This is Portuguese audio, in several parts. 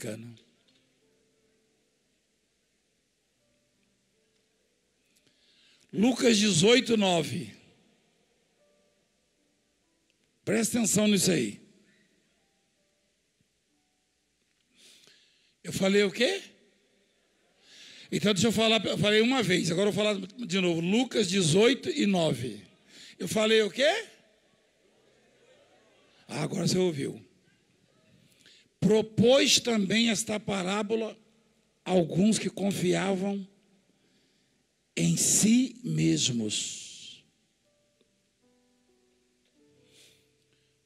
publicano. Lucas 18, 9. Presta atenção nisso aí. Eu falei o quê? Então deixa eu falar, eu falei uma vez, agora eu vou falar de novo. Lucas 18 e 9. Eu falei o quê? Ah, agora você ouviu. Propôs também esta parábola a alguns que confiavam em si mesmos.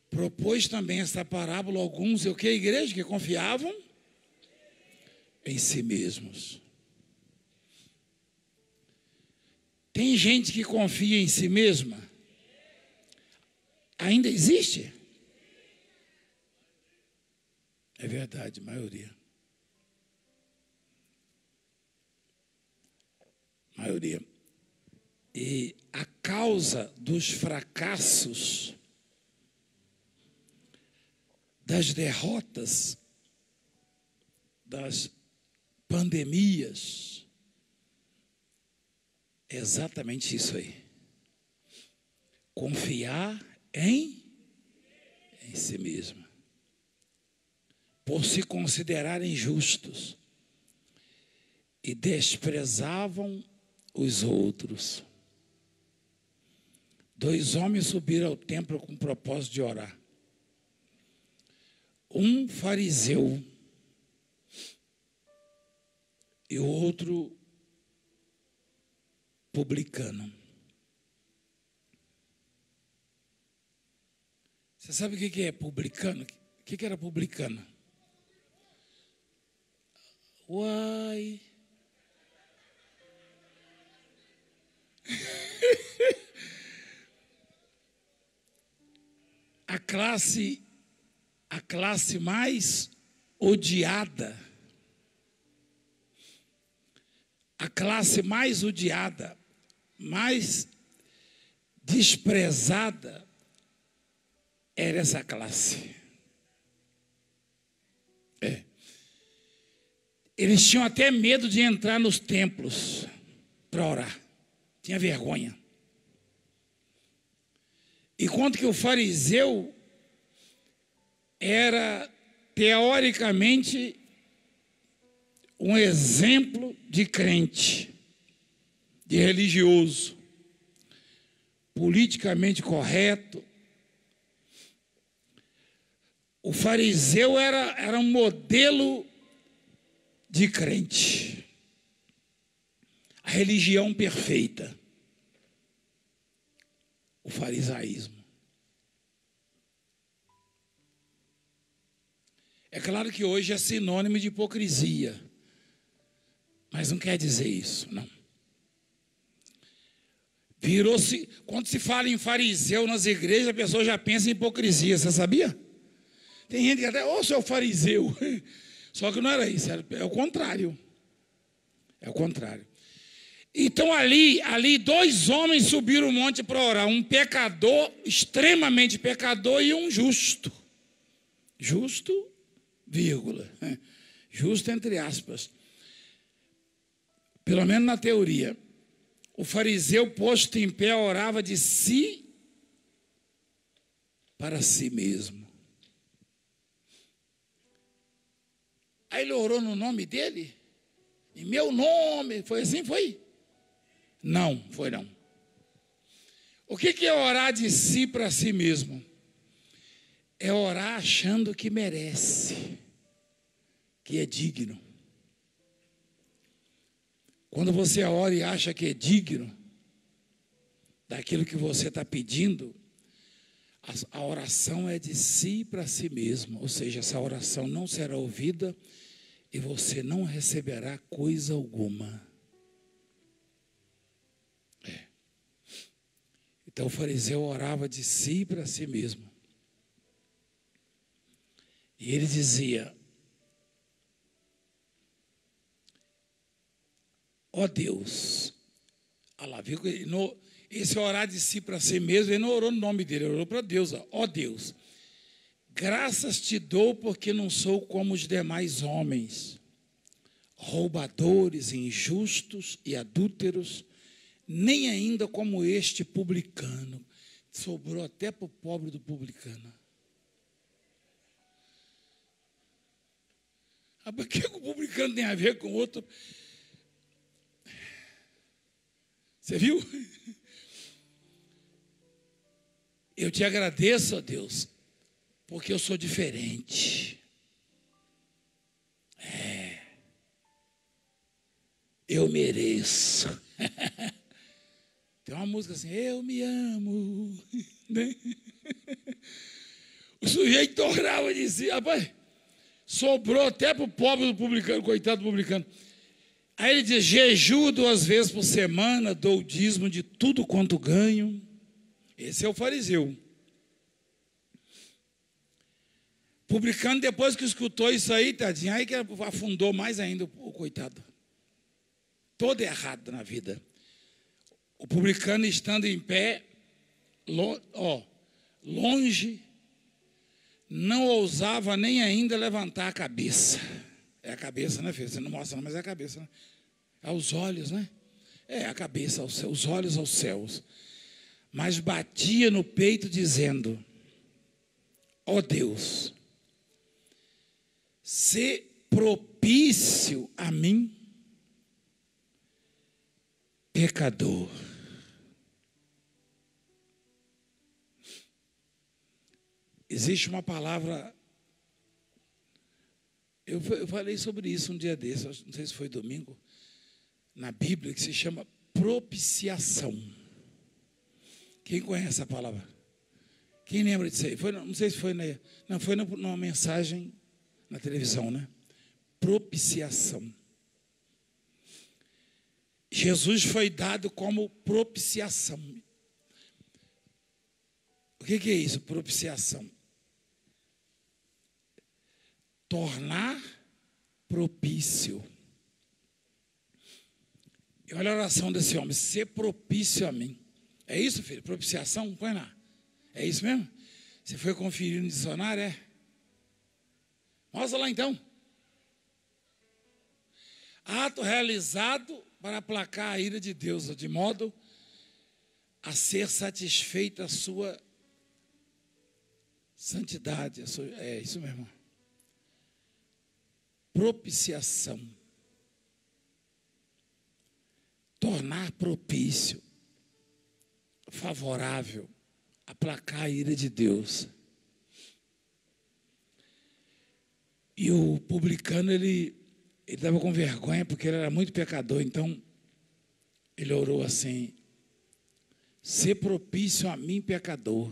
Propôs também esta parábola a alguns, o que, igreja? Que confiavam em si mesmos. Tem gente que confia em si mesma? Ainda existe? É verdade, a maioria. Maioria. E a causa dos fracassos, das derrotas, das pandemias, é exatamente isso aí. Confiar em si mesmo. Por se considerarem justos e desprezavam os outros. 2 homens subiram ao templo com o propósito de orar. Um fariseu e o outro publicano. Você sabe o que é publicano? O que era publicano? Uai. A classe mais odiada, a classe mais odiada, mais desprezada, era essa classe. Eles tinham até medo de entrar nos templos para orar. Tinha vergonha. Enquanto que o fariseu era, teoricamente, um exemplo de crente, de religioso, politicamente correto. O fariseu era um modelo de crente. A religião perfeita. O farisaísmo. É claro que hoje é sinônimo de hipocrisia, mas não quer dizer isso, não. Virou-se, quando se fala em fariseu nas igrejas, a pessoa já pensa em hipocrisia, você sabia? Tem gente que até, seu fariseu. Só que não era isso, é o contrário. É o contrário. Então ali 2 homens subiram o monte para orar. Um pecador, extremamente pecador, e um justo. Justo, vírgula. Justo entre aspas. Pelo menos na teoria. O fariseu, posto em pé, orava de si para si mesmo. Aí ele orou no nome dele? Em meu nome? Foi assim? Foi? Não, foi não. O que é orar de si para si mesmo? É orar achando que merece, que é digno. Quando você ora e acha que é digno daquilo que você está pedindo, a oração é de si para si mesmo. Ou seja, essa oração não será ouvida e você não receberá coisa alguma. Então o fariseu orava de si para si mesmo. E ele dizia: ó Deus, olha lá, viu? Esse orar de si para si mesmo, ele não orou no nome dele, ele orou para Deus. Ó Deus, graças te dou porque não sou como os demais homens, roubadores, injustos e adúlteros, nem ainda como este publicano. Sobrou até para o pobre do publicano. Mas o que o publicano tem a ver com outro? Você viu? Eu te agradeço, ó Deus, porque eu sou diferente. Eu mereço. Tem uma música assim, eu me amo. Né? O sujeito orava e dizia, rapaz, sobrou até para o pobre do publicano, coitado do publicano. Aí ele diz, jejuo 2 vezes por semana, dou o dízimo de tudo quanto ganho. Esse é o fariseu. Publicano, depois que escutou isso aí, tadinho, aí que afundou mais ainda o coitado. Todo errado na vida. O publicano estando em pé, longe, não ousava nem ainda levantar a cabeça. É a cabeça, né, filho? Você não mostra, não, mas é a cabeça, né? É os olhos, né? É a cabeça, os olhos aos céus. Mas batia no peito dizendo, ó Deus, sê propício a mim, pecador. Existe uma palavra, eu falei sobre isso um dia desse, não sei se foi domingo, na Bíblia, que se chama propiciação. Quem conhece a palavra? Quem lembra disso aí? Não sei se foi foi numa mensagem na televisão, né? Propiciação. Jesus foi dado como propiciação. O que é isso? Propiciação. Tornar propício. E olha a oração desse homem, ser propício a mim. É isso, filho? Propiciação? Põe lá. É isso mesmo? Você foi conferir no dicionário, é? Mostra lá então. Ato realizado para aplacar a ira de Deus, de modo a ser satisfeita a sua santidade. É isso mesmo. Propiciação. Tornar propício, favorável, aplacar a ira de Deus. E o publicano, ele estava com vergonha porque ele era muito pecador, então ele orou assim, ser propício a mim, pecador.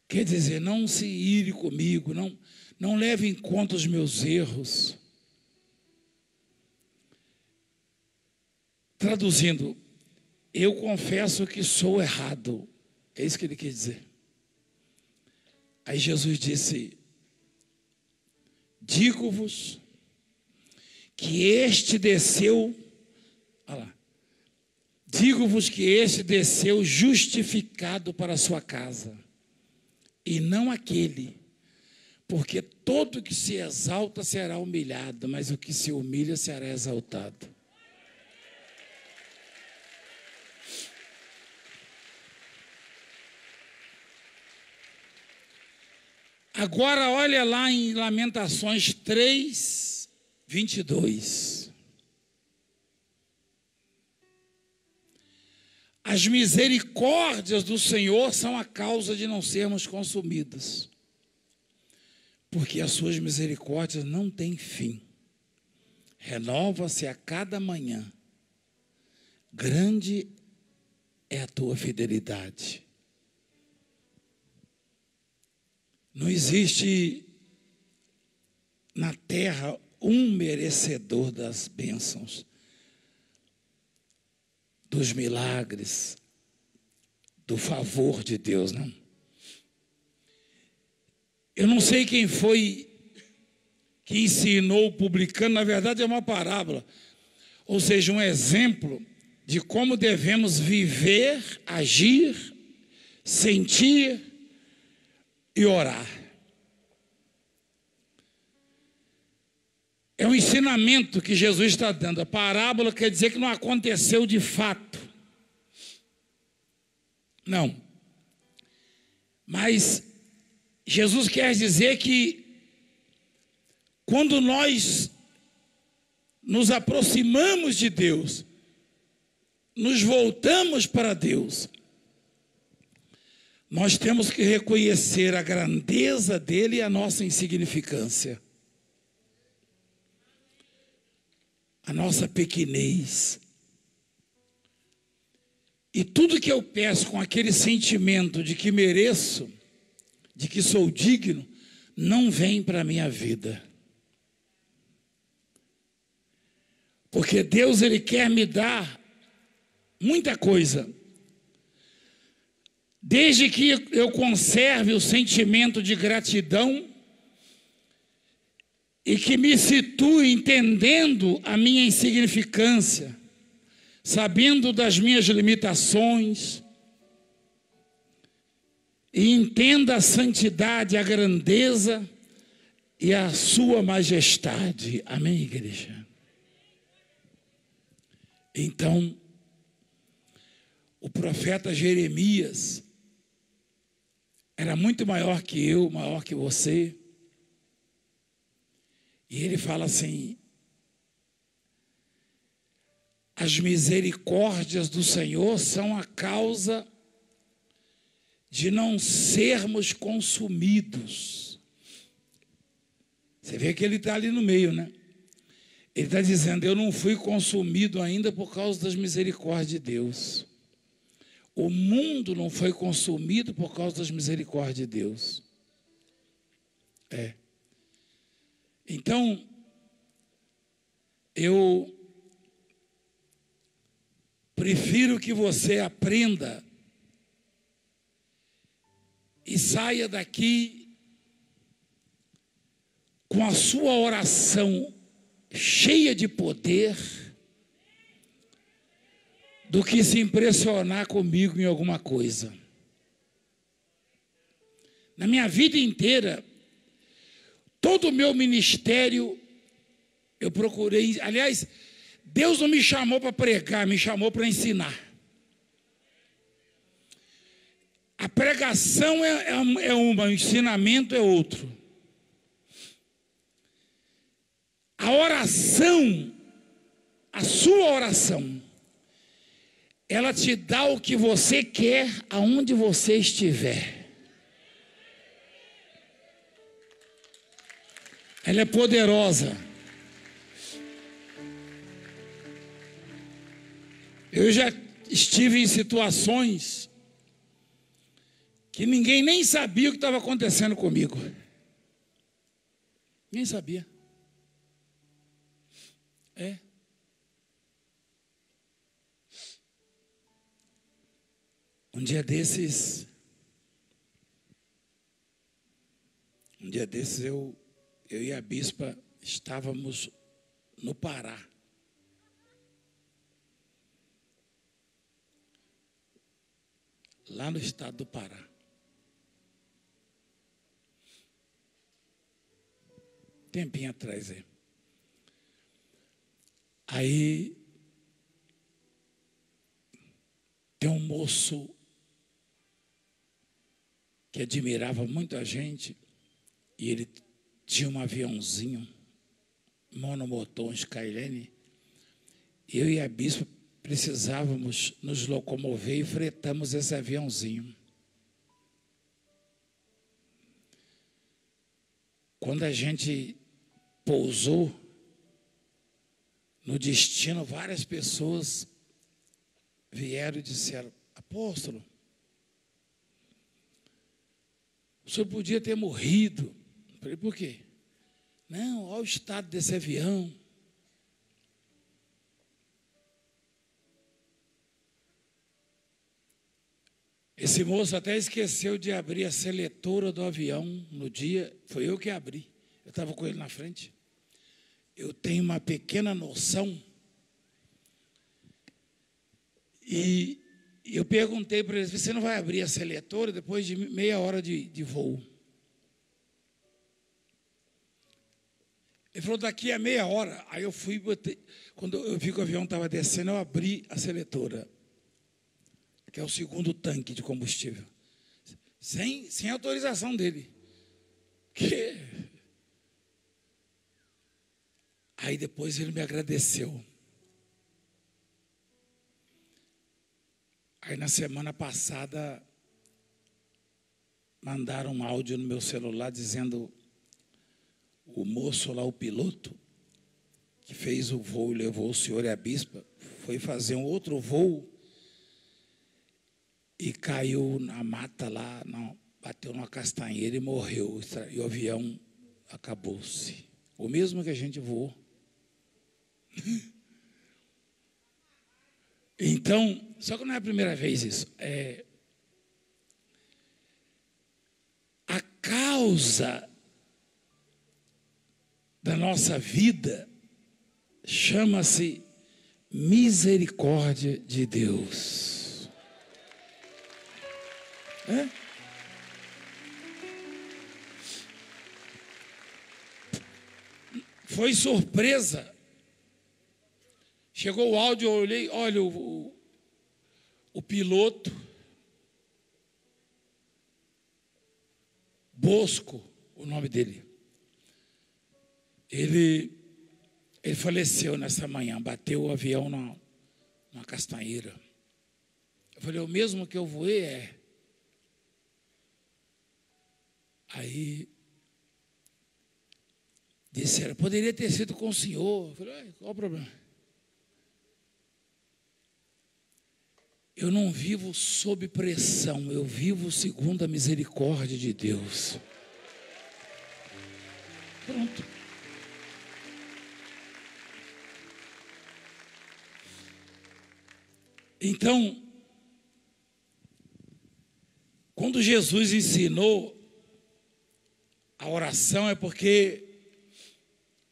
Quer dizer, não se ire comigo, não leve em conta os meus erros. Traduzindo, eu confesso que sou errado. É isso que ele quer dizer. Aí Jesus disse, digo-vos que este desceu, olha lá, digo-vos que este desceu justificado para a sua casa, e não aquele, porque todo que se exalta será humilhado, mas o que se humilha será exaltado. Agora olha lá em Lamentações 3, 22. As misericórdias do Senhor são a causa de não sermos consumidos, porque as suas misericórdias não têm fim. Renova-se a cada manhã. Grande é a tua fidelidade. Não existe na terra um merecedor das bênçãos, dos milagres, do favor de Deus, não. Eu não sei quem foi que ensinou o publicano, na verdade é uma parábola, ou seja, um exemplo de como devemos viver, agir, sentir, e orar. É um ensinamento que Jesus está dando. A parábola quer dizer que não aconteceu de fato. Não. Mas Jesus quer dizer que quando nós nos aproximamos de Deus, nos voltamos para Deus, nós temos que reconhecer a grandeza dele e a nossa insignificância, a nossa pequenez. E tudo que eu peço com aquele sentimento de que mereço, de que sou digno, não vem para a minha vida. Porque Deus, Ele quer me dar muita coisa, desde que eu conserve o sentimento de gratidão e que me situe entendendo a minha insignificância, sabendo das minhas limitações, e entenda a santidade, a grandeza e a sua majestade. Amém, igreja? Então, o profeta Jeremias era muito maior que eu, maior que você. E ele fala assim: as misericórdias do Senhor são a causa de não sermos consumidos. Você vê que ele está ali no meio, né? Ele está dizendo: eu não fui consumido ainda por causa das misericórdias de Deus. O mundo não foi consumido por causa das misericórdias de Deus. Então, eu prefiro que você aprenda e saia daqui com a sua oração cheia de poder, do que se impressionar comigo em alguma coisa. Na minha vida inteira, todo o meu ministério, eu procurei. Aliás, Deus não me chamou para pregar, me chamou para ensinar. A pregação é uma, o ensinamento é outro. A oração, a sua oração, ela te dá o que você quer aonde você estiver. Ela é poderosa. Eu já estive em situações que ninguém nem sabia o que estava acontecendo comigo. Nem sabia. Um dia desses eu e a bispa estávamos no Pará. Lá no estado do Pará. Tempinho atrás aí. Aí tem um moço que admirava muito a gente, e ele tinha um aviãozinho, monomotor, um Skyline. Eu e a bispa precisávamos nos locomover e fretamos esse aviãozinho. Quando a gente pousou no destino, várias pessoas vieram e disseram: apóstolo, o senhor podia ter morrido. Eu falei: por quê? Não, olha o estado desse avião. Esse moço até esqueceu de abrir a seletora do avião no dia. Foi eu que abri. Eu estava com ele na frente. Eu tenho uma pequena noção. E eu perguntei para ele: você não vai abrir a seletora depois de meia hora de voo? Ele falou, daqui a meia hora. Aí eu fui, quando eu vi que o avião estava descendo, eu abri a seletora, que é o segundo tanque de combustível, sem autorização dele. Aí depois ele me agradeceu. Aí na semana passada, mandaram um áudio no meu celular dizendo, o moço lá, o piloto, que fez o voo, levou o senhor e a bispa, foi fazer um outro voo e caiu na mata lá, bateu numa castanheira e morreu. E o avião acabou-se. O mesmo que a gente voou. Então, só que não é a primeira vez isso. A causa da nossa vida chama-se misericórdia de Deus. Foi surpresa. Chegou o áudio, eu olhei, olha, o piloto, Bosco, o nome dele, ele faleceu nessa manhã, bateu o avião numa castanheira. Eu falei, o mesmo que eu voei é. Aí disseram, poderia ter sido com o senhor. Eu falei, qual o problema? Eu não vivo sob pressão, eu vivo segundo a misericórdia de Deus. Pronto. Então, quando Jesus ensinou a oração, é porque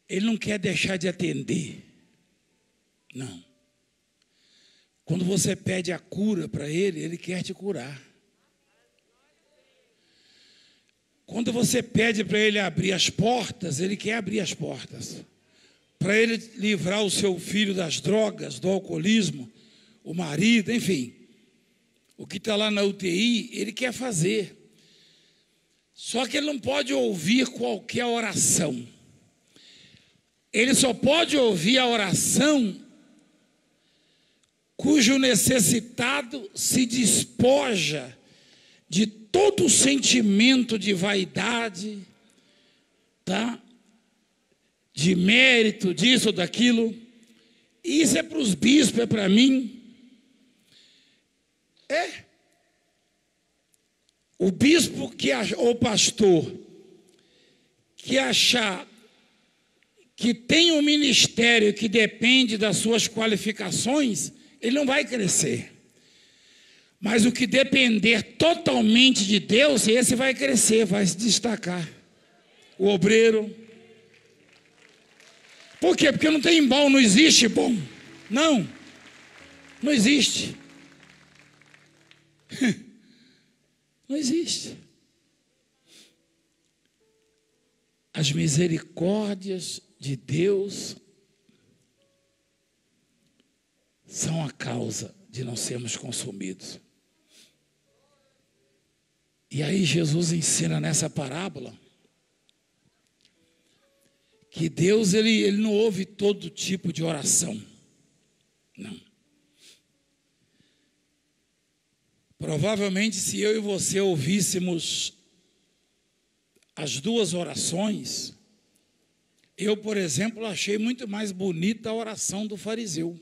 Ele não quer deixar de atender. Não. Quando você pede a cura para Ele, Ele quer te curar. Quando você pede para Ele abrir as portas, Ele quer abrir as portas. Para Ele livrar o seu filho das drogas, do alcoolismo, o marido, enfim. O que está lá na UTI, Ele quer fazer. Só que Ele não pode ouvir qualquer oração. Ele só pode ouvir a oração cujo necessitado se despoja de todo o sentimento de vaidade, tá? De mérito, disso ou daquilo. Isso é para os bispos, é para mim. O bispo ou pastor que achar que tem um ministério que depende das suas qualificações, ele não vai crescer. Mas o que depender totalmente de Deus, esse vai crescer, vai se destacar. O obreiro. Por quê? Porque não tem bom, não existe bom. Não existe. Não existe. As misericórdias de Deus são a causa de não sermos consumidos. E aí Jesus ensina nessa parábola que Deus ele não ouve todo tipo de oração. Não. Provavelmente se eu e você ouvíssemos as duas orações, eu, por exemplo, achei muito mais bonita a oração do fariseu.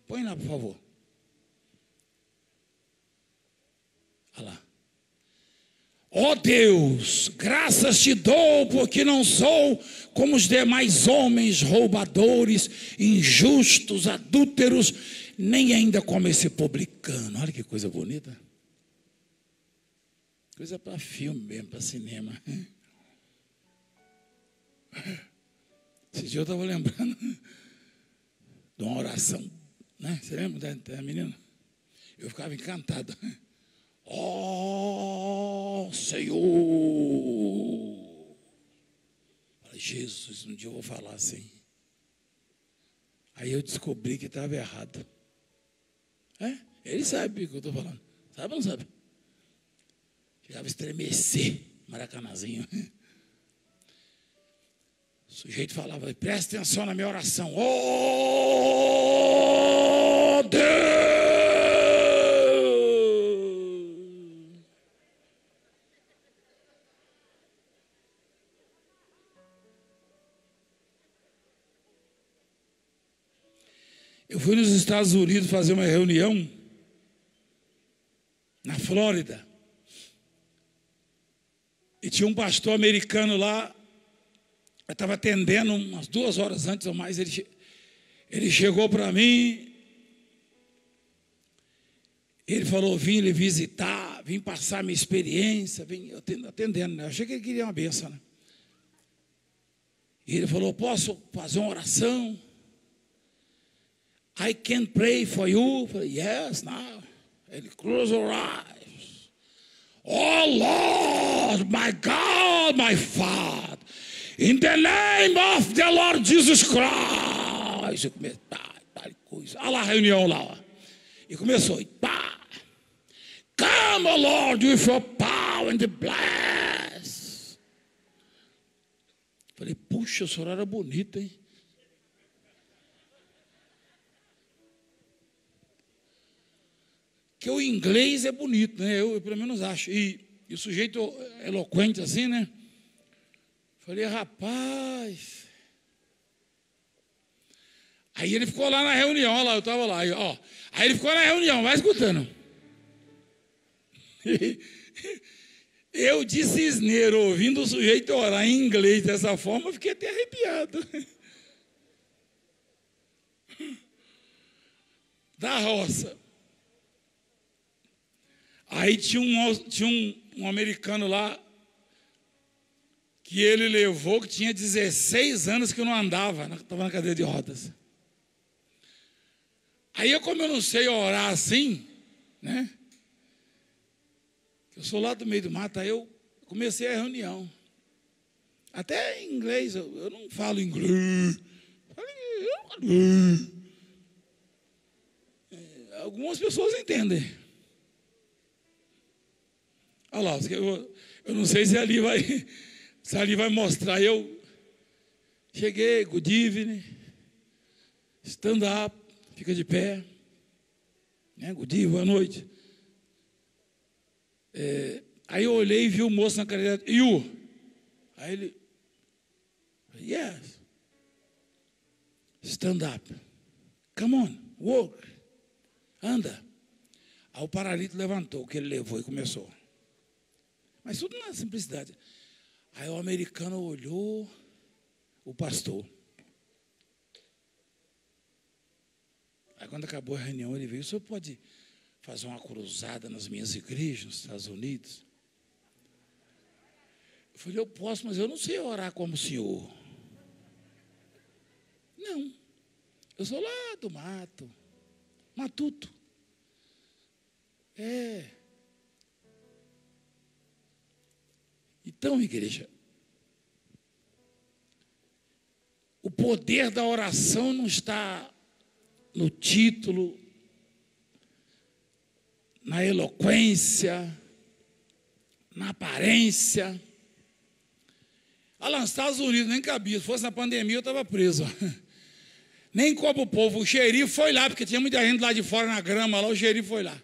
Põe lá, por favor. Olha lá. Ó Deus, graças te dou, porque não sou como os demais homens, roubadores, injustos, adúlteros, nem ainda como esse publicano. Olha que coisa bonita. Coisa para filme mesmo, para cinema. Esse dia eu estava lembrando de uma oração, né? Você lembra da menina? Eu ficava encantado. Ó Senhor! Jesus, um dia eu vou falar assim. Aí eu descobri que estava errado. Ele sabe o que eu estou falando. Sabe ou não sabe? Chegava a estremecer, Maracanãzinho. O sujeito falava, presta atenção na minha oração. Oh, Deus! Eu fui nos Estados Unidos fazer uma reunião na Flórida. E tinha um pastor americano lá. Eu estava atendendo umas 2 horas antes ou mais. Ele chegou para mim. Ele falou, vim lhe visitar, vim passar minha experiência, vim atendendo, né? Eu achei que ele queria uma benção, né? E ele falou, posso fazer uma oração? I can pray for you. Eu falei, yes, now. Ele close your eyes. Oh Lord, my God, my Father, in the name of the Lord Jesus Christ. Eu comecei, olha lá a reunião lá, ó. E começou, pá. Come, oh Lord, with your power and bless. Falei, puxa, essa hora era bonita, hein? Que o inglês é bonito, né? Eu pelo menos acho. E o sujeito eloquente assim, né? Falei, rapaz. Aí ele ficou lá na reunião, olha lá, eu estava lá. Ó. Aí ele ficou na reunião, vai escutando. Eu de cisneiro, ouvindo o sujeito orar em inglês dessa forma, fiquei até arrepiado. Da roça. Aí tinha um americano lá, que ele levou, que tinha 16 anos que não andava, estava na cadeira de rodas. Aí, como eu não sei orar assim, né? Eu sou lá do meio do mato, aí eu comecei a reunião. Até em inglês, eu não falo inglês. Algumas pessoas entendem. Olha lá, eu não sei se ali vai mostrar. Eu cheguei, good evening, stand up, fica de pé, né? Good evening, boa noite. Aí eu olhei e vi o moço na cadeira, you? Aí ele, yes, stand up, come on, walk, anda. Aí o paralítico levantou, o que ele levou e começou. Mas tudo na simplicidade. Aí o americano olhou o pastor. Aí quando acabou a reunião, ele veio, o senhor pode fazer uma cruzada nas minhas igrejas nos Estados Unidos? Eu falei, eu posso, mas eu não sei orar como o senhor. Não. Eu sou lá do mato. Matuto. Então, igreja, o poder da oração não está no título, na eloquência, na aparência. Olha lá, nos Estados Unidos nem cabia. Se fosse na pandemia, eu estava preso. Nem como o povo. O xerife foi lá, porque tinha muita gente lá de fora na grama, lá o xerife foi lá.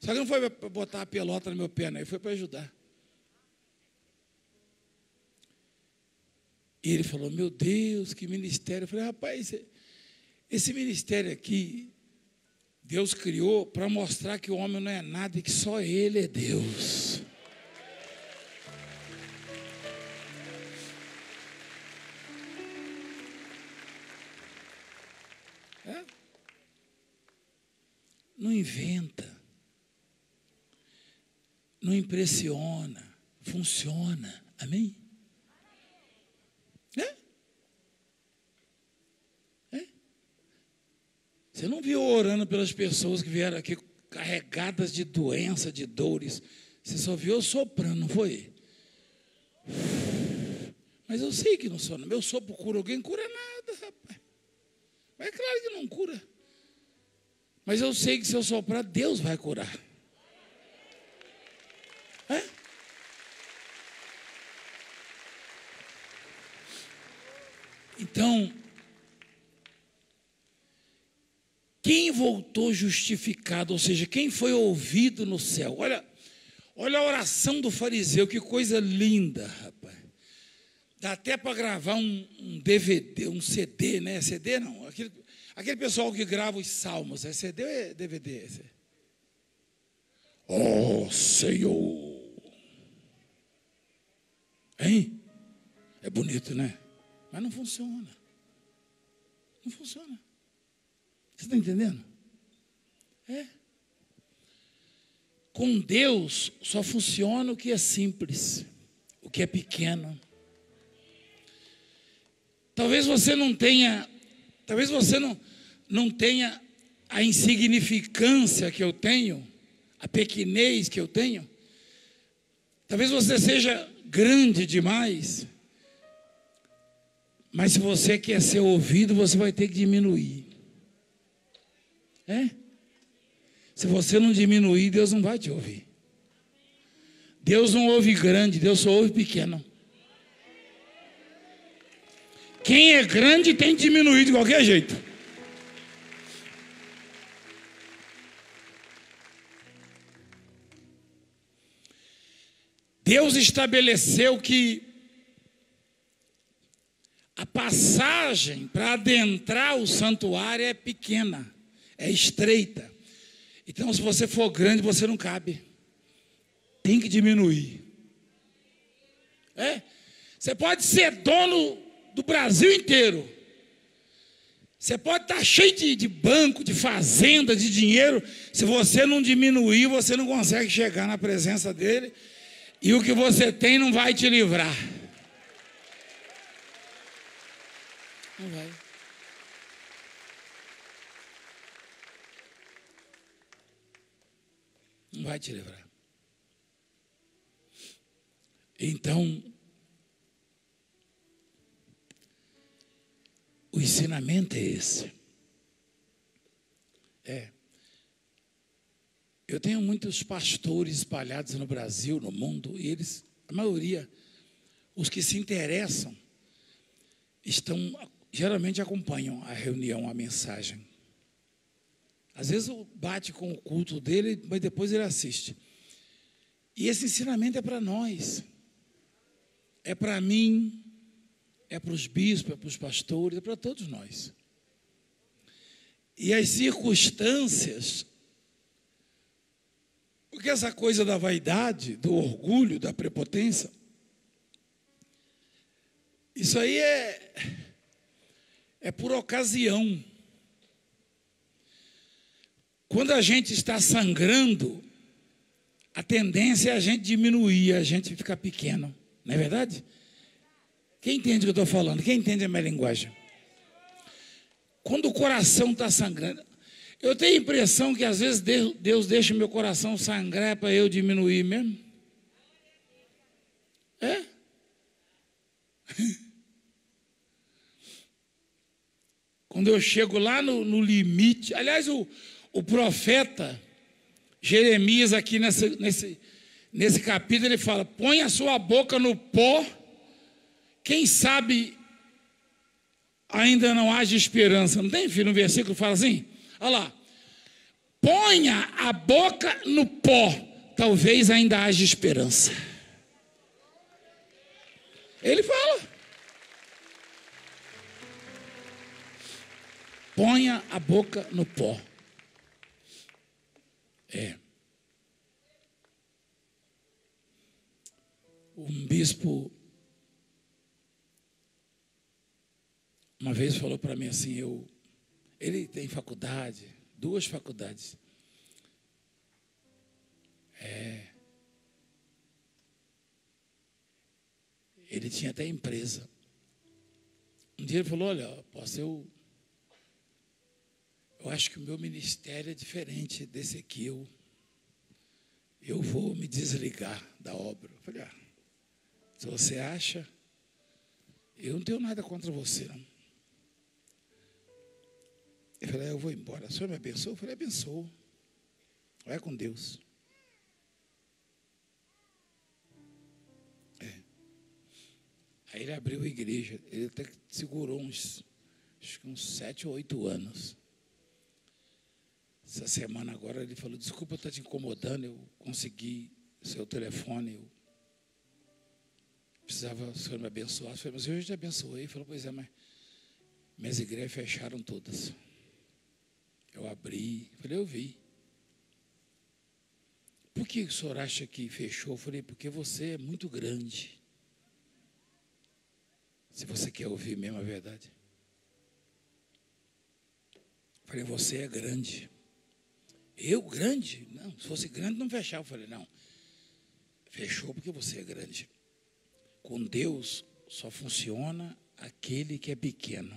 Só que não foi para botar a pelota no meu pé, né? Ele foi para ajudar. E ele falou, meu Deus, que ministério. Eu falei, rapaz, esse ministério aqui, Deus criou para mostrar que o homem não é nada e que só Ele é Deus. Não inventa, não impressiona, funciona. Amém? Você não viu orando pelas pessoas que vieram aqui carregadas de doença, de dores. Você só viu soprando, não foi? Mas eu sei que não sou. Meu sopro cura alguém, cura nada, rapaz. Mas é claro que não cura. Mas eu sei que se eu soprar, Deus vai curar. É? Então, quem voltou justificado, ou seja, quem foi ouvido no céu? Olha a oração do fariseu, que coisa linda, rapaz. Dá até para gravar um DVD, um CD, né? CD não, aquele pessoal que grava os salmos, é CD ou é DVD? Oh, Senhor. Hein? É bonito, né? Mas não funciona. Não funciona. Você está entendendo? É. Com Deus só funciona o que é simples, o que é pequeno. Talvez você não tenha a insignificância que eu tenho, a pequenez que eu tenho. Talvez você seja grande demais. Mas se você quer ser ouvido, você vai ter que diminuir. É? Se você não diminuir, Deus não vai te ouvir. Deus não ouve grande, Deus só ouve pequeno. Quem é grande tem que diminuir de qualquer jeito. Deus estabeleceu que a passagem para adentrar o santuário é pequena, é estreita. Então, se você for grande, você não cabe. Tem que diminuir. É? Você pode ser dono do Brasil inteiro. Você pode estar cheio de banco, de fazenda, de dinheiro. Se você não diminuir, você não consegue chegar na presença dele. E o que você tem não vai te livrar. Não vai. Não vai te livrar. Então, o ensinamento é esse. Eu tenho muitos pastores espalhados no Brasil, no mundo, e eles, a maioria, os que se interessam, geralmente acompanham a reunião, a mensagem. Às vezes bate com o culto dele, mas depois ele assiste. E esse ensinamento é para nós. É para mim, é para os bispos, é para os pastores, é para todos nós. E as circunstâncias, porque essa coisa da vaidade, do orgulho, da prepotência, isso aí é por ocasião. Quando a gente está sangrando, a tendência é a gente diminuir, a gente ficar pequeno. Não é verdade? Quem entende o que eu estou falando? Quem entende a minha linguagem? Quando o coração está sangrando, eu tenho a impressão que às vezes Deus deixa o meu coração sangrar para eu diminuir mesmo. É? Quando eu chego lá no limite, aliás, o profeta Jeremias aqui nesse capítulo, ele fala, põe a sua boca no pó, quem sabe ainda não haja esperança. Não tem, filho, um versículo que fala assim? Olha lá, ponha a boca no pó, talvez ainda haja esperança. Ele fala, ponha a boca no pó. Um bispo uma vez falou para mim assim, ele tem faculdade, 2 faculdades. Ele tinha até empresa. Um dia ele falou, olha, apóstolo, eu acho que o meu ministério é diferente desse aqui, eu vou me desligar da obra. Eu falei, se você acha, Eu não tenho nada contra você, não. Ele falou, eu vou embora. O senhor me abençoou? Eu falei, abençoou. Vai com Deus. Aí ele abriu a igreja. Ele até segurou acho que uns 7 ou 8 anos. Essa semana agora ele falou, desculpa eu estar te incomodando, eu consegui seu telefone, eu precisava o senhor me abençoar. Eu falei, mas eu já te abençoei. Ele falou, pois é, mas minhas igrejas fecharam todas. Eu abri, eu falei, eu vi. Por que o senhor acha que fechou? Eu falei, porque você é muito grande. Se você quer ouvir mesmo a verdade. Eu falei, você é grande. Eu grande? Não, se fosse grande não fechava. Eu falei, não. Fechou porque você é grande. Com Deus só funciona aquele que é pequeno.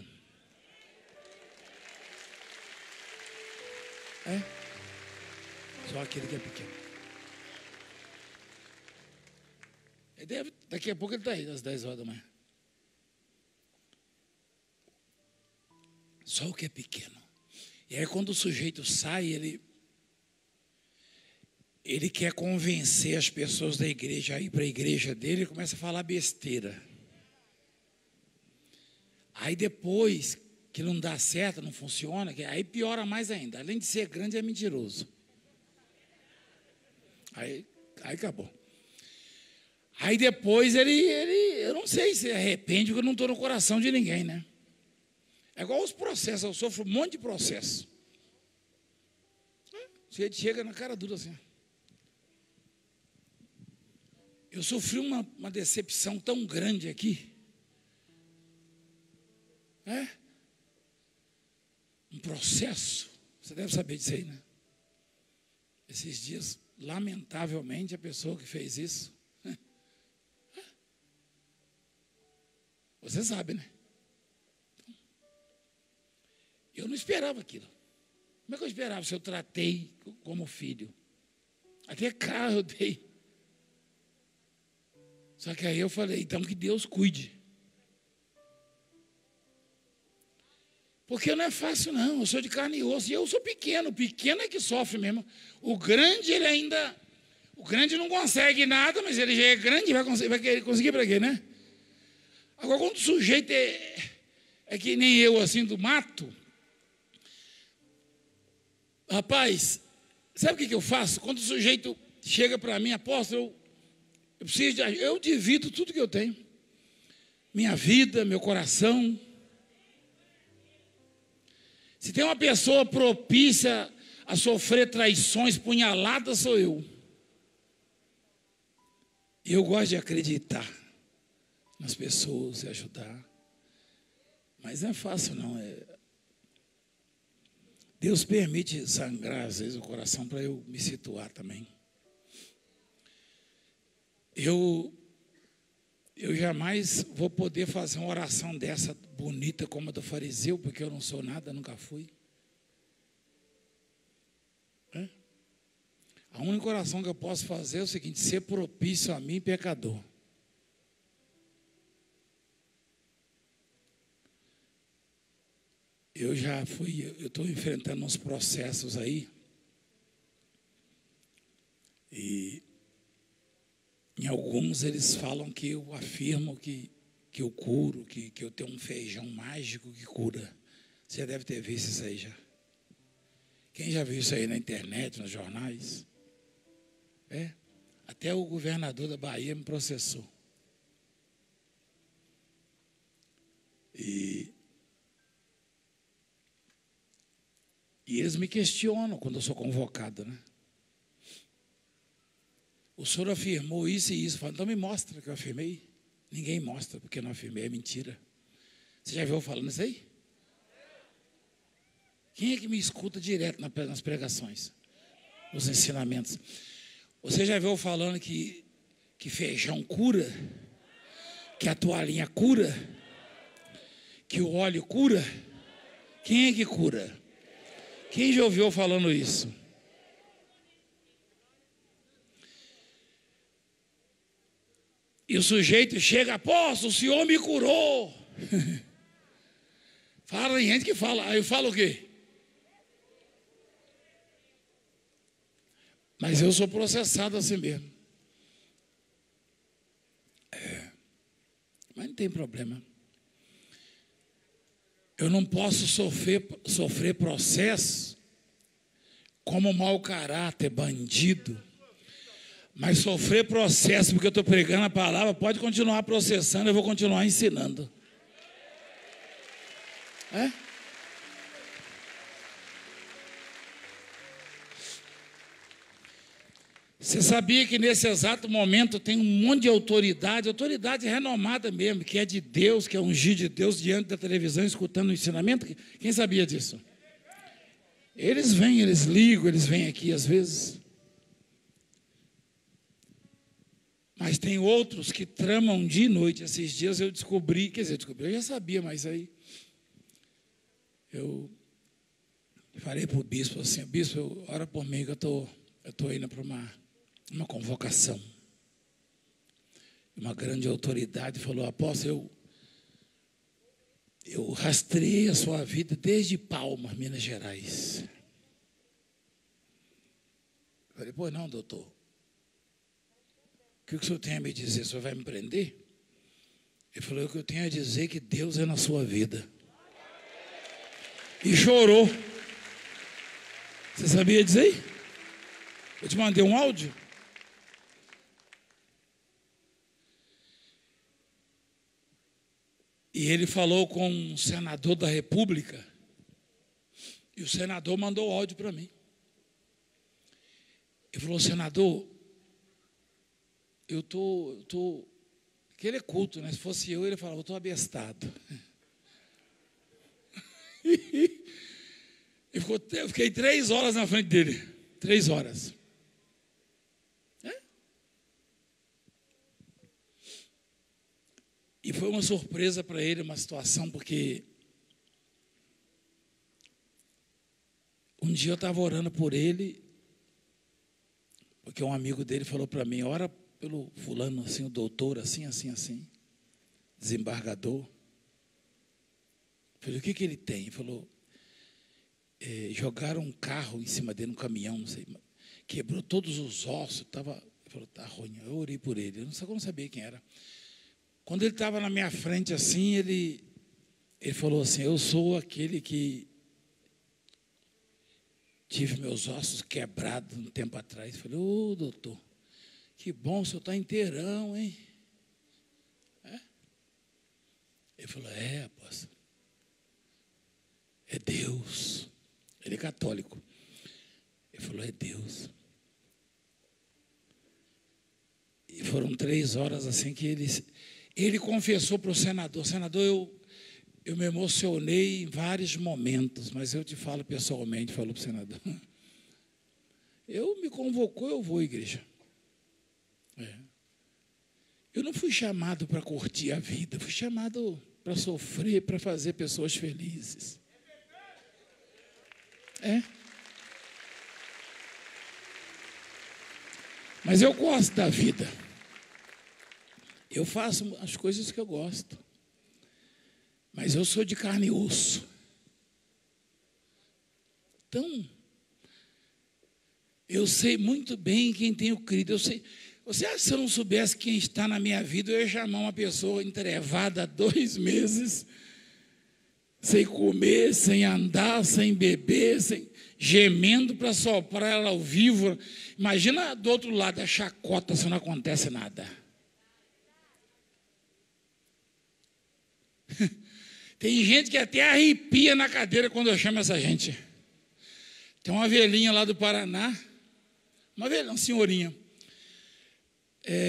É? Só aquele que é pequeno. Daqui a pouco ele está aí, às 10 horas da manhã. Só o que é pequeno. E aí quando o sujeito sai, ele quer convencer as pessoas da igreja a ir para a igreja dele e começa a falar besteira. Aí depois que não dá certo, não funciona, aí piora mais ainda. Além de ser grande, é mentiroso. Aí acabou. Aí depois eu não sei se arrepende, porque eu não estou no coração de ninguém, né? É igual os processos, eu sofro um monte de processo. Você chega na cara dura assim. Eu sofri uma decepção tão grande aqui. Um processo. Você deve saber disso aí, né? Esses dias, lamentavelmente, a pessoa que fez isso. Você sabe, né? Eu não esperava aquilo. Como é que eu esperava se eu tratei como filho? Até carro eu dei. Só que aí eu falei, então que Deus cuide. Porque não é fácil não, eu sou de carne e osso, e eu sou pequeno, o pequeno é que sofre mesmo. O grande, o grande não consegue nada, mas ele já é grande, vai conseguir para quê, né? Agora, quando o sujeito é que nem eu, assim, do mato, rapaz, sabe o que eu faço? Quando o sujeito chega para mim, apóstolo, eu divido tudo que eu tenho. Minha vida, meu coração. Se tem uma pessoa propícia a sofrer traições, punhaladas, sou eu. E eu gosto de acreditar nas pessoas e ajudar. Mas não é fácil, não. Deus permite sangrar, às vezes, o coração para eu me situar também. Eu jamais vou poder fazer uma oração dessa bonita como a do fariseu, porque eu não sou nada, nunca fui. A única oração que eu posso fazer é o seguinte: ser propício a mim, pecador. Eu estou enfrentando uns processos aí, e em alguns eles falam que eu afirmo que eu curo, que eu tenho um feijão mágico que cura. Você já deve ter visto isso aí já. Quem já viu isso aí na internet, nos jornais? Até o governador da Bahia me processou. E eles me questionam quando eu sou convocado, né? O senhor afirmou isso e isso. Falo, então me mostra que eu afirmei. Ninguém mostra, porque eu não afirmei, é mentira. Você já viu eu falando isso aí? Quem é que me escuta direto nas pregações? Nos ensinamentos? Você já viu eu falando que feijão cura? Que a toalhinha cura? Que o óleo cura? Quem é que cura? Quem já ouviu eu falando isso? E o sujeito chega, apóstolo, o senhor me curou. Fala, tem gente que fala. Aí eu falo o quê? Mas eu sou processado assim mesmo. Mas não tem problema. Eu não posso sofrer processo como mau caráter, bandido. Mas sofrer processo porque eu estou pregando a palavra, pode continuar processando, eu vou continuar ensinando. É? Você sabia que nesse exato momento tem um monte de autoridade renomada mesmo, que é de Deus, que é ungido de Deus, diante da televisão, escutando o ensinamento? Quem sabia disso? Eles vêm, eles ligam, eles vêm aqui às vezes. Mas tem outros que tramam dia e noite. Esses dias eu descobri, eu já sabia, mas aí eu falei para o bispo assim, bispo, ora por mim que eu estou indo para uma convocação. Uma grande autoridade falou, apóstolo, eu rastreei a sua vida desde Palmas, Minas Gerais. Eu falei, pois não, doutor. O que o senhor tem a me dizer? O senhor vai me prender? Ele falou, o que eu tenho a dizer é que Deus é na sua vida. E chorou. Você sabia disso aí? Eu te mandei um áudio. E ele falou com um senador da República. E o senador mandou o áudio para mim. Ele falou, senador, eu tô que ele é culto, né? Se fosse eu, ele falava, eu estou abestado. Eu fiquei 3 horas na frente dele. 3 horas. E foi uma surpresa para ele, uma situação, porque um dia eu estava orando por ele, porque um amigo dele falou para mim, ora pelo fulano, assim, o doutor, assim, desembargador. Eu falei, o que ele tem? Ele falou, jogaram um carro em cima dele, um caminhão, não sei, quebrou todos os ossos, ele falou, tá ruim. Eu orei por ele, eu não sabia quem era. Quando ele estava na minha frente assim, ele falou assim, eu sou aquele que tive meus ossos quebrados um tempo atrás. Eu falei, ô doutor, que bom, o senhor está inteirão, hein? Ele falou, apóstolo, é Deus. Ele é católico. Ele falou, é Deus. E foram 3 horas assim que ele confessou para o senador, eu me emocionei em vários momentos, mas eu te falo pessoalmente, falou para o senador, me convocou, eu vou à igreja. Eu não fui chamado para curtir a vida, fui chamado para sofrer, para fazer pessoas felizes. Mas eu gosto da vida. Eu faço as coisas que eu gosto. Mas eu sou de carne e osso. Então, eu sei muito bem quem tenho crido. Você acha que se eu não soubesse quem está na minha vida, eu ia chamar uma pessoa entrevada há 2 meses, sem comer, sem andar, sem beber, gemendo para soprar ela ao vivo. Imagina do outro lado a chacota se não acontece nada. Tem gente que até arrepia na cadeira quando eu chamo essa gente. Tem uma velhinha lá do Paraná, uma senhorinha.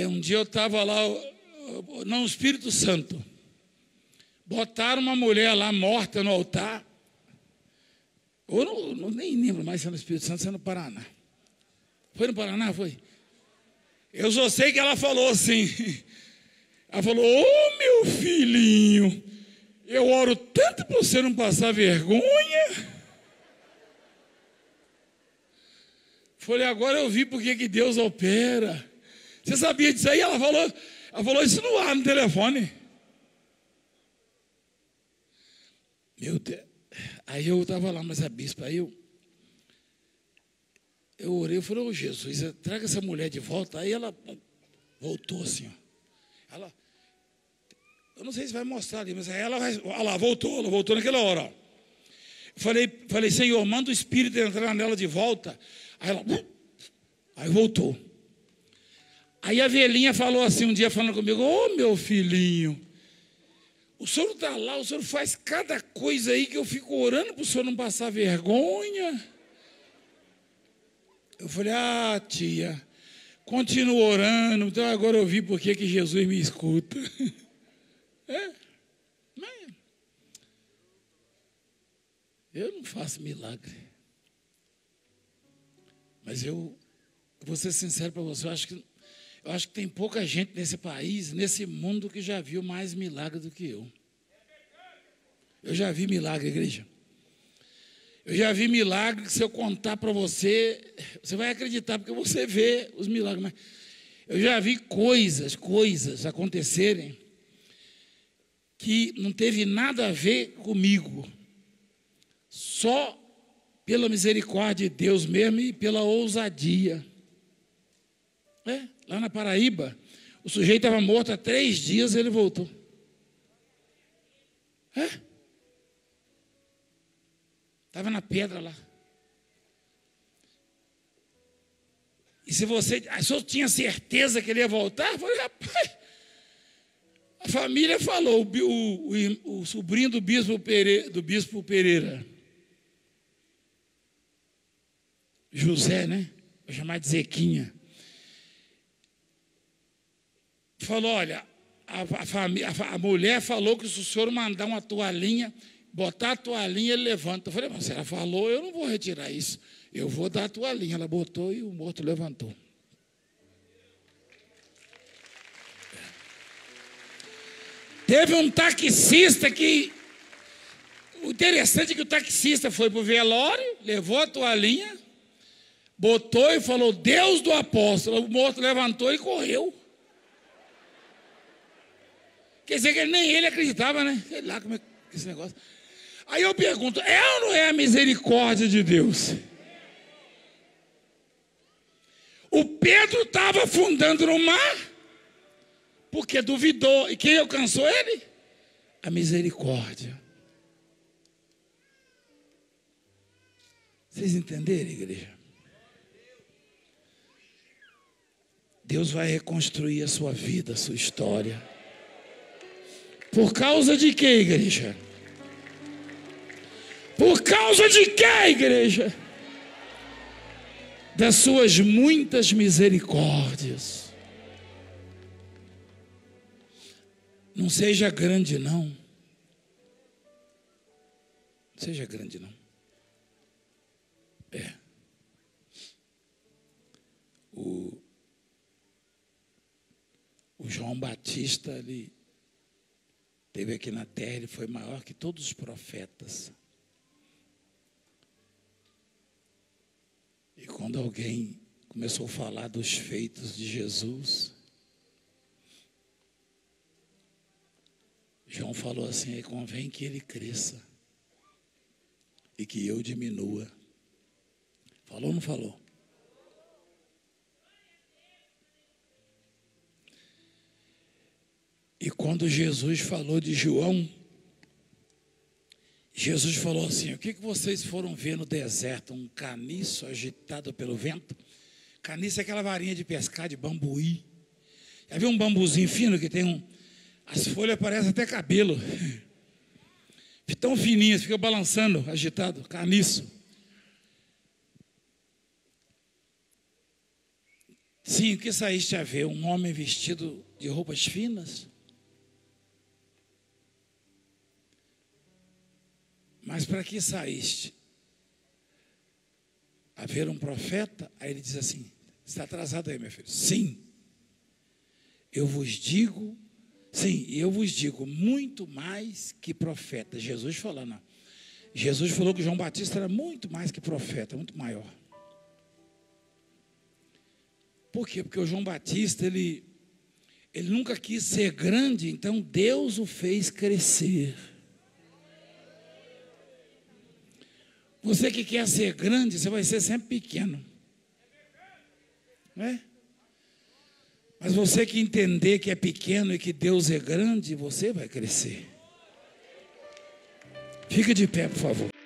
Um dia eu estava lá, no Espírito Santo. Botaram uma mulher lá morta no altar. Eu nem lembro mais se é no Espírito Santo, se é no Paraná. Foi no Paraná, foi? Eu só sei que ela falou assim. Ela falou, ô meu filhinho, eu oro tanto para você não passar vergonha. Falei, agora eu vi porque que Deus opera. Você sabia disso aí? Ela falou, Ela falou isso no ar, no telefone. Meu Deus. Aí eu estava lá, mas a bispa, aí eu orei, eu falei, ô Jesus, traga essa mulher de volta. Aí ela voltou assim, ó. Ela, eu não sei se vai mostrar ali, mas aí ela vai, olha lá, ela voltou naquela hora, ó. Falei, Senhor, manda o Espírito entrar nela de volta. Aí ela, aí voltou. Aí a velhinha falou assim, um dia falando comigo, ô meu filhinho, o senhor está lá, o senhor faz cada coisa aí que eu fico orando para o senhor não passar vergonha. Eu falei, tia, continuo orando, então agora eu vi por que Jesus me escuta. Eu não faço milagre. Mas eu vou ser sincero para você, eu acho que tem pouca gente nesse país, nesse mundo, que já viu mais milagre do que eu. Eu já vi milagre, igreja. Eu já vi milagre que se eu contar para você, você vai acreditar, porque você vê os milagres. Mas eu já vi coisas acontecerem que não teve nada a ver comigo. Só pela misericórdia de Deus mesmo e pela ousadia. Lá na Paraíba, o sujeito estava morto há 3 dias, ele voltou. Estava na pedra lá. E se você tinha certeza que ele ia voltar, eu falei, rapaz, a família falou, o sobrinho do bispo Pereira, José, né? Vou chamar de Zequinha. Falou, olha, a mulher falou que se o senhor mandar uma toalhinha, botar a toalhinha, ele levanta. Eu falei, mas se ela falou, eu não vou retirar isso. Eu vou dar a toalhinha. Ela botou e o morto levantou. Teve um taxista que... O interessante é que o taxista foi para o velório, levou a toalhinha, botou e falou, Deus do apóstolo. O morto levantou e correu. Quer dizer que nem ele acreditava, né? Sei lá como é esse negócio. Aí eu pergunto, é ou não é a misericórdia de Deus? O Pedro estava afundando no mar, porque duvidou. E quem alcançou ele? A misericórdia. Vocês entenderam, igreja? Deus vai reconstruir a sua vida, a sua história. Por causa de quê, igreja? Por causa de quê, igreja? Das suas muitas misericórdias. Não seja grande, não. Não seja grande, não. O João Batista, ele esteve aqui na terra, ele foi maior que todos os profetas. E quando alguém começou a falar dos feitos de Jesus, João falou assim, convém que ele cresça e que eu diminua. Falou ou não falou? E quando Jesus falou de João, Jesus falou assim, o que vocês foram ver no deserto? Um caniço agitado pelo vento? Caniço é aquela varinha de pescar, de bambuí. Já viu um bambuzinho fino que tem as folhas parecem até cabelo. Tão fininhas, fica balançando, agitado, caniço. Sim, o que saíste a ver? Um homem vestido de roupas finas? Mas para que saíste? A ver um profeta? Aí ele diz assim, está atrasado aí, meu filho. Sim, eu vos digo, muito mais que profeta. Jesus falando, Jesus falou que João Batista era muito mais que profeta, muito maior. Por quê? Porque o João Batista, ele Ele nunca quis ser grande, então Deus o fez crescer. Você que quer ser grande, você vai ser sempre pequeno. Não é? Mas você que entender que é pequeno e que Deus é grande, você vai crescer. Fica de pé, por favor.